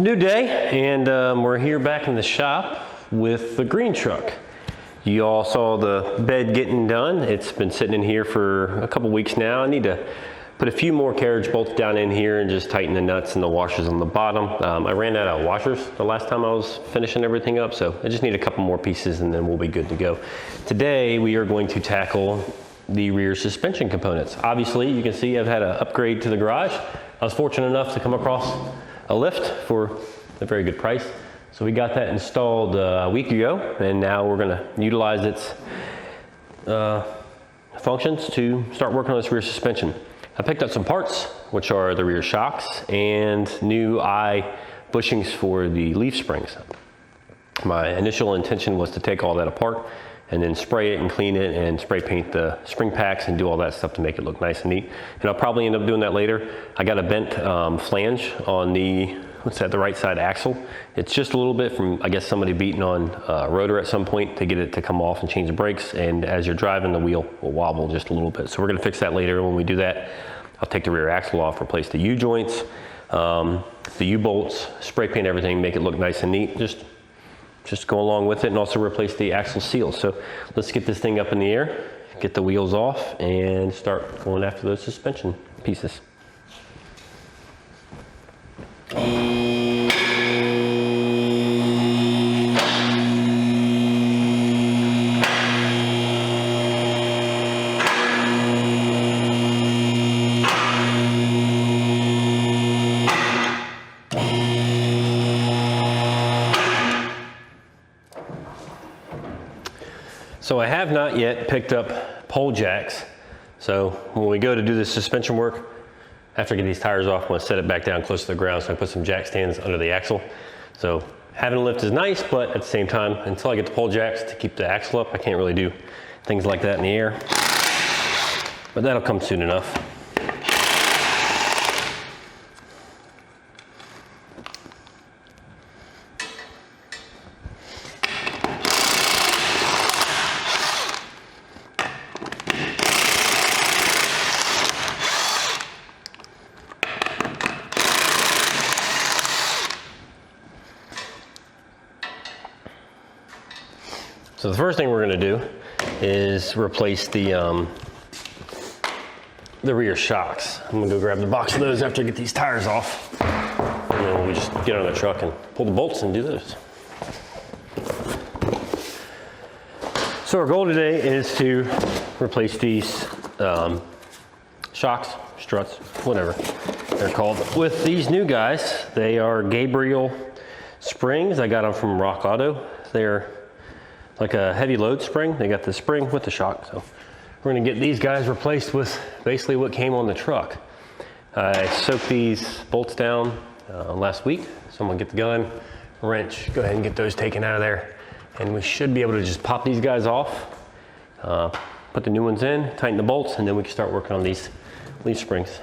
a new day, and we're here back in the shop with the green truck. You all saw the bed getting done. It's been sitting in here for a couple weeks now. I need to put a few more carriage bolts down in here and just tighten the nuts and the washers on the bottom. I ran out of washers the last time I was finishing everything up, so I just need a couple more pieces and then we'll be good to go. Today we are going to tackle the rear suspension components. Obviously, you can see I've had an upgrade to the garage. I was fortunate enough to come across a lift for a very good price. So we got that installed a week ago, and now we're gonna utilize its functions to start working on this rear suspension. I picked up some parts, which are the rear shocks and new eye bushings for the leaf springs. My initial intention was to take all that apart and then spray it and clean it and spray paint the spring packs and do all that stuff to make it look nice and neat. And I'll probably end up doing that later. I got a bent flange on the, the right side axle. It's just a little bit from, I guess, somebody beating on a rotor at some point to get it to come off and change the brakes. And as you're driving, the wheel will wobble just a little bit. So we're gonna fix that later. When we do that, I'll take the rear axle off, replace the U-joints, the U-bolts, spray paint everything, make it look nice and neat. Just go along with it, and also replace the axle seal. So let's get this thing up in the air, get the wheels off, and start going after those suspension pieces. So I have not yet picked up pole jacks. So when we go to do the suspension work, after I get these tires off, I'm gonna set it back down close to the ground, so I put some jack stands under the axle. So having a lift is nice, but at the same time, until I get the pole jacks to keep the axle up, I can't really do things like that in the air. But that'll come soon enough. So the first thing we're gonna do is replace the rear shocks. I'm gonna go grab the box of those after I get these tires off. And then we just get on the truck and pull the bolts and do those. So our goal today is to replace these shocks, struts, whatever they're called, with these new guys. They are Gabriel springs. I got them from Rock Auto. They're like a heavy load spring. They got the spring with the shock. So we're gonna get these guys replaced with basically what came on the truck. I soaked these bolts down last week. So I'm gonna get the gun, wrench, go ahead and get those taken out of there. And we should be able to just pop these guys off, put the new ones in, tighten the bolts, and then we can start working on these leaf springs.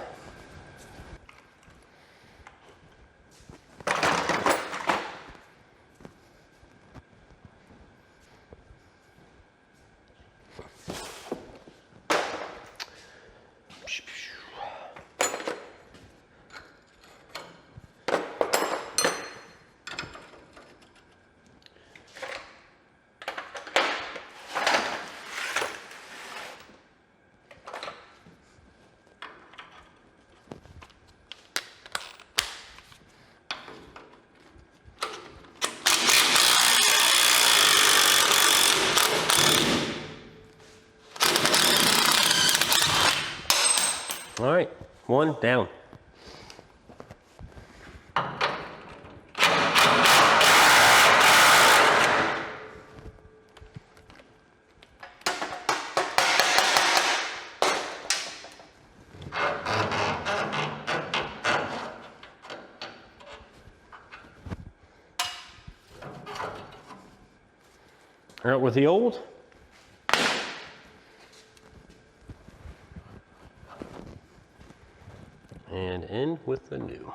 All right, one down. Out with the old. And in with the new.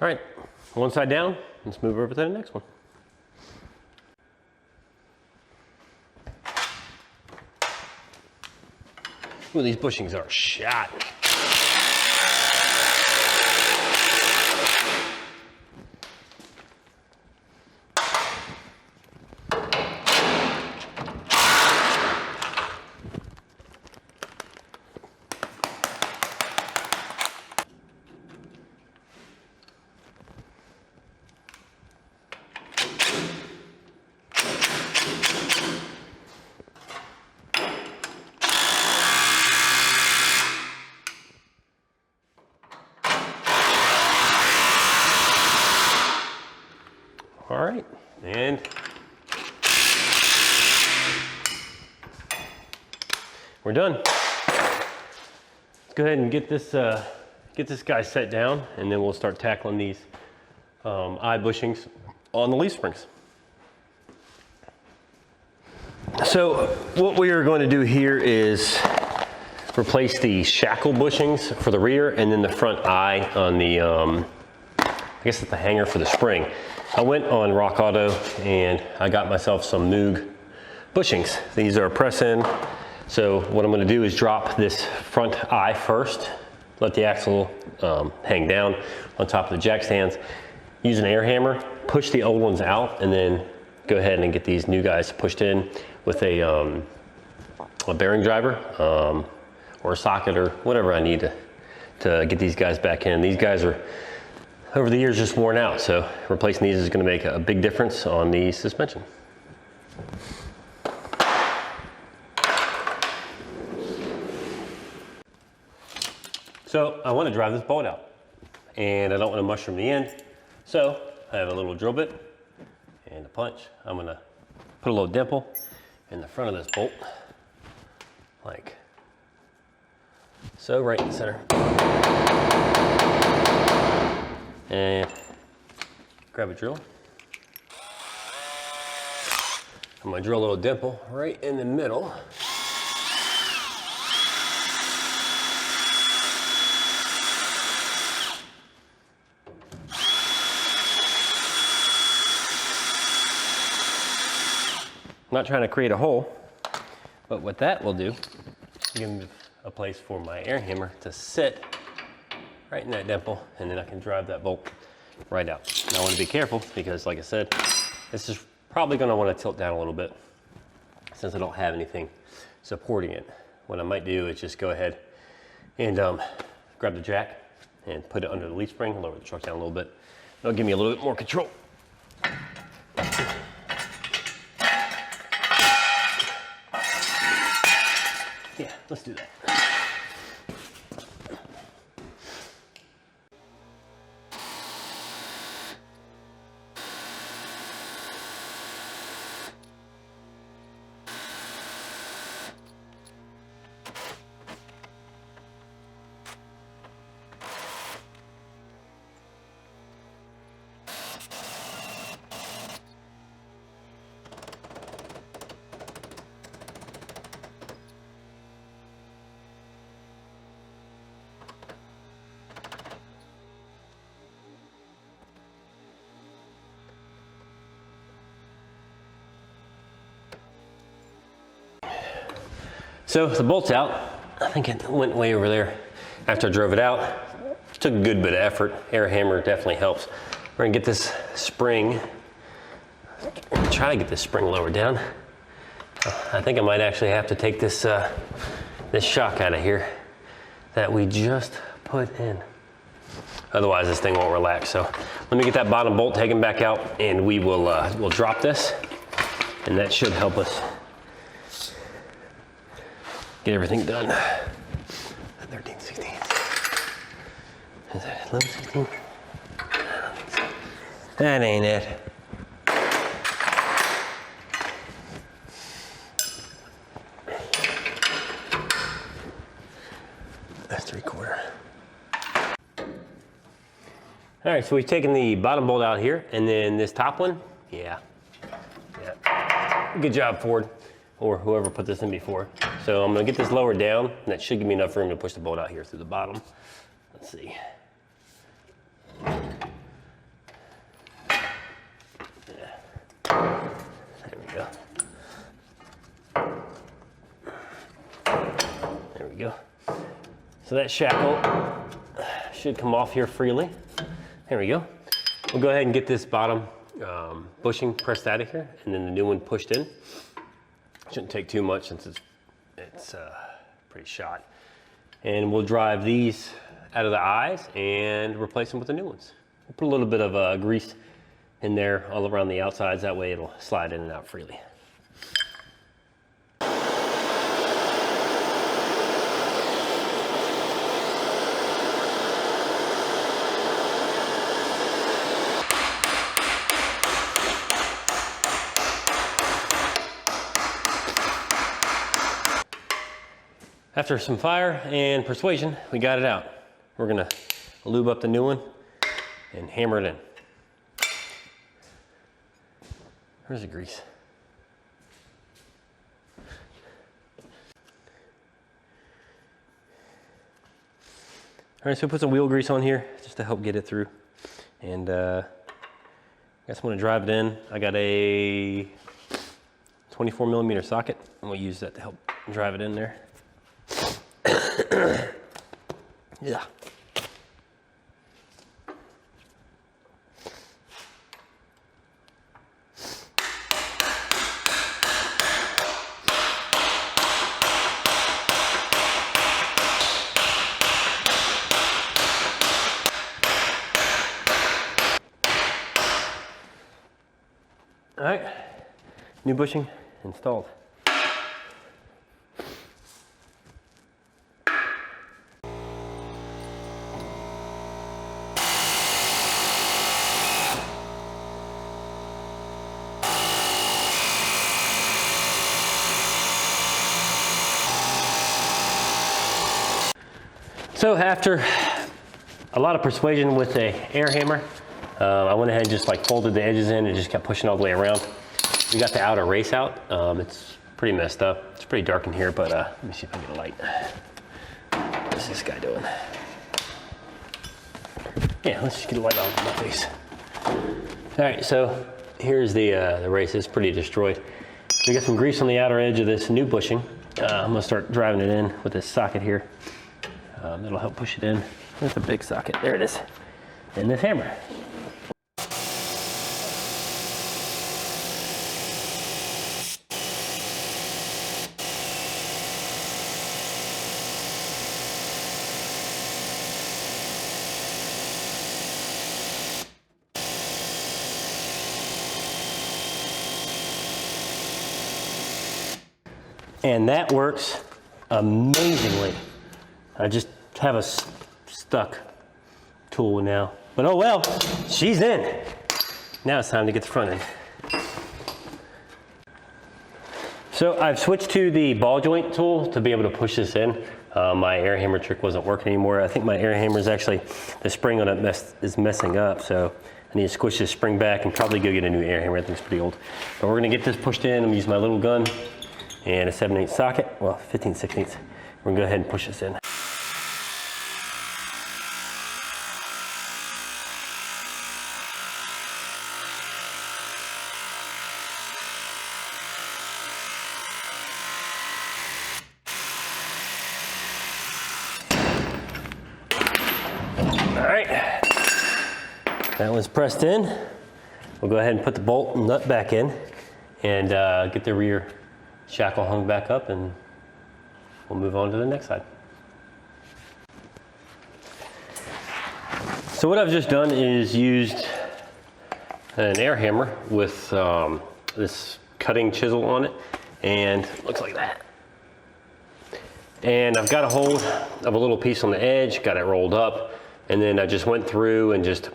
All right, one side down, let's move over to the next one. Ooh, these bushings are shot. All right, and we're done. Let's go ahead and get this guy set down, and then we'll start tackling these eye bushings on the leaf springs. So what we are going to do here is replace the shackle bushings for the rear, and then the front eye on the, I guess it's the hanger for the spring. I went on Rock Auto and I got myself some Moog bushings. These are press-in. So what I'm going to do is drop this front eye first, let the axle hang down on top of the jack stands, use an air hammer, push the old ones out, and then go ahead and get these new guys pushed in with a bearing driver or a socket or whatever I need to get these guys back in. These guys are, over the years, just worn out, so replacing these is going to make a big difference on the suspension. So I want to drive this bolt out, and I don't want to mushroom the end, so I have a little drill bit and a punch. I'm going to put a little dimple in the front of this bolt, like so, right in the center. And grab a drill. I'm gonna drill a little dimple right in the middle. I'm not trying to create a hole, but what that will do, give me a place for my air hammer to sit right in that dimple, and then I can drive that bolt right out. Now I want to be careful because, like I said, this is probably going to want to tilt down a little bit since I don't have anything supporting it. What I might do is just go ahead and grab the jack and put it under the leaf spring, lower the truck down a little bit. That'll give me a little bit more control. Yeah, let's do that. So the bolt's out. I think it went way over there after I drove it out. It took a good bit of effort. Air hammer definitely helps. We're gonna get this spring, try to get this spring lowered down. I think I might actually have to take this, this shock out of here that we just put in. Otherwise this thing won't relax. So let me get that bottom bolt taken back out, and we will we'll drop this, and that should help us get everything done. 13, 16. Is that 11, 16? That ain't it. That's 3/4. All right, so we've taken the bottom bolt out here, and then this top one, yeah. Good job, Ford, or whoever put this in before. So I'm gonna get this lowered down, and that should give me enough room to push the bolt out here through the bottom. Let's see. So that shackle should come off here freely. There we go. We'll go ahead and get this bottom bushing pressed out of here, and then the new one pushed in. Shouldn't take too much since it's pretty shot. And we'll drive these out of the eyes and replace them with the new ones. We'll put a little bit of grease in there all around the outsides, that way it'll slide in and out freely. After some fire and persuasion, we got it out. We're gonna lube up the new one and hammer it in. Where's the grease? All right, so put some wheel grease on here just to help get it through. And I guess I'm gonna drive it in. I got a 24mm socket. I'm gonna use that to help drive it in there. Yeah. All right, new bushing installed. So after a lot of persuasion with a air hammer, I went ahead and just like folded the edges in and just kept pushing all the way around. We got the outer race out. It's pretty messed up. It's pretty dark in here, but let me see if I can get a light. What's this guy doing? Yeah, let's just get a light on my face. All right, so here's the race. It's pretty destroyed. We got some grease on the outer edge of this new bushing. I'm gonna start driving it in with this socket here. That'll help push it in. There's a big socket, there it is. And this hammer. And that works amazingly. I just have a stuck tool now. But oh well, she's in. Now it's time to get the front end. So I've switched to the ball joint tool to be able to push this in. My air hammer trick wasn't working anymore. I think my air hammer is actually, the spring on it is messing up. So I need to squish this spring back and probably go get a new air hammer. I think it's pretty old. But we're gonna get this pushed in. I'm gonna use my little gun and a 7/8 socket, well, 15/16. We're gonna go ahead and push this in. All right, that one's pressed in. We'll go ahead and put the bolt and nut back in and get the rear shackle hung back up, and we'll move on to the next side. So what I've just done is used an air hammer with this cutting chisel on it, and it looks like that. And I've got a hold of a little piece on the edge, got it rolled up, and then I just went through and just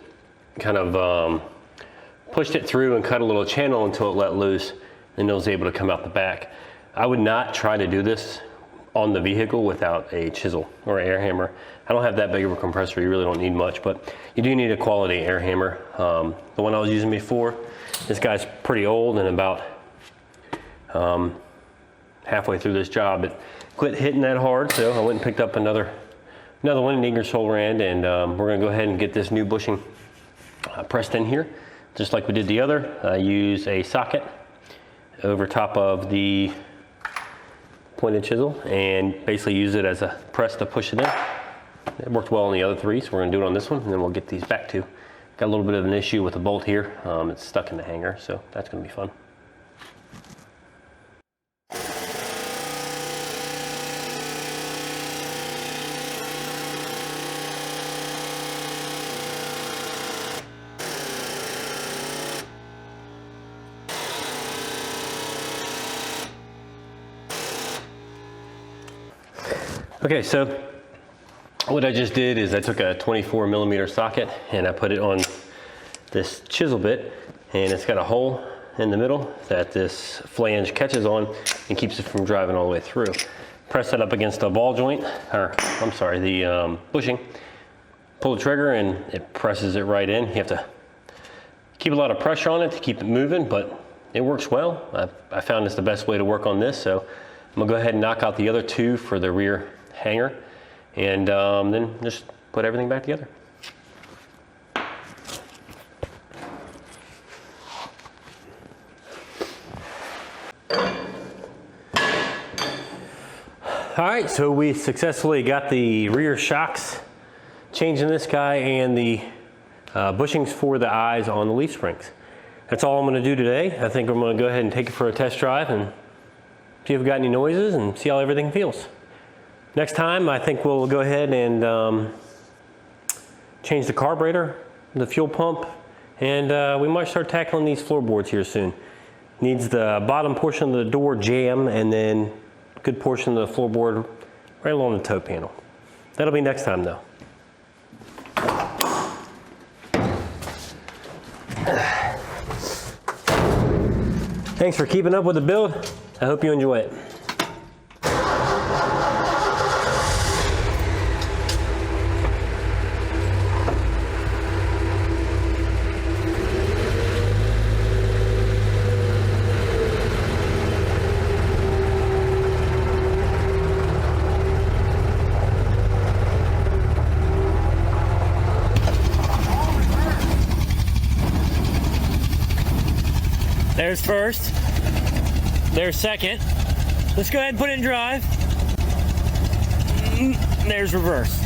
kind of pushed it through and cut a little channel until it let loose, and it was able to come out the back. I would not try to do this on the vehicle without a chisel or an air hammer. I don't have that big of a compressor, you really don't need much, but you do need a quality air hammer. The one I was using before, this guy's pretty old, and about halfway through this job, it quit hitting that hard, so I went and picked up another one in Ingersoll Rand, and we're gonna go ahead and get this new bushing pressed in here, just like we did the other. I use a socket over top of the pointed chisel and basically use it as a press to push it in. It worked well on the other 3, so we're gonna do it on this one, and then we'll get these back too. Got a little bit of an issue with the bolt here. It's stuck in the hanger, so that's gonna be fun. Okay, so what I just did is I took a 24mm socket and I put it on this chisel bit, and it's got a hole in the middle that this flange catches on and keeps it from driving all the way through. Press that up against a ball joint, or I'm sorry, the bushing. Pull the trigger and it presses it right in. You have to keep a lot of pressure on it to keep it moving, but it works well. I found it's the best way to work on this, so I'm gonna go ahead and knock out the other 2 for the rear hanger, and then just put everything back together. All right, so we successfully got the rear shocks changed in this guy and the bushings for the eyes on the leaf springs. That's all I'm gonna do today. I think I'm gonna go ahead and take it for a test drive and see if we got any noises and see how everything feels. Next time, I think we'll go ahead and change the carburetor, the fuel pump, and we might start tackling these floorboards here soon. Needs the bottom portion of the door jammed, and then a good portion of the floorboard right along the toe panel. That'll be next time though. Thanks for keeping up with the build. I hope you enjoy it. There's first, there's second. Let's go ahead and put it in drive. There's reverse.